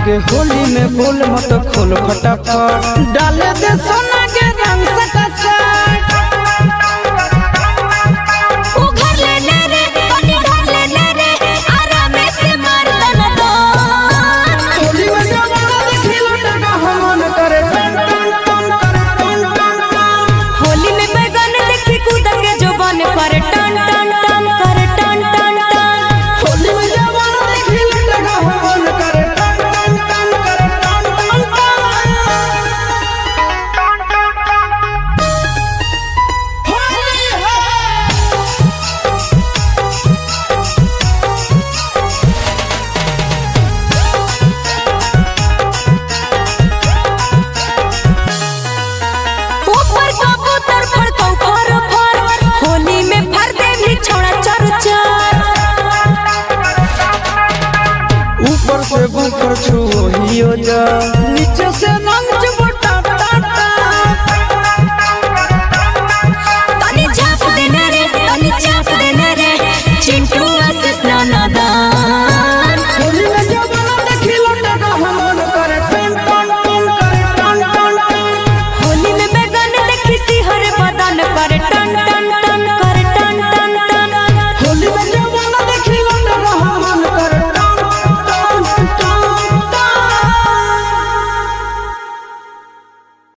आगे होली में बोल मत खोल फटाफट डाले दे सोना के रंग सटासट ओ घर ले ले रे पानी ढाल ले ले रे आराम से मार दन दो होली में जवाना देखी लटका हमन करे टन टन टन करे टन टन टन होली में बैगन देखी कूद के जुबान पर टन टन टन करे टन टन टन होली में जवाना देखी लटका हमन करे टन टन टन करे टन टन टन होली है ऊपर कबूतर फड़कौ फर फर होली में फर दे भी छोड़ा चर चर ऊपर से ऊपर छुओ हियो जा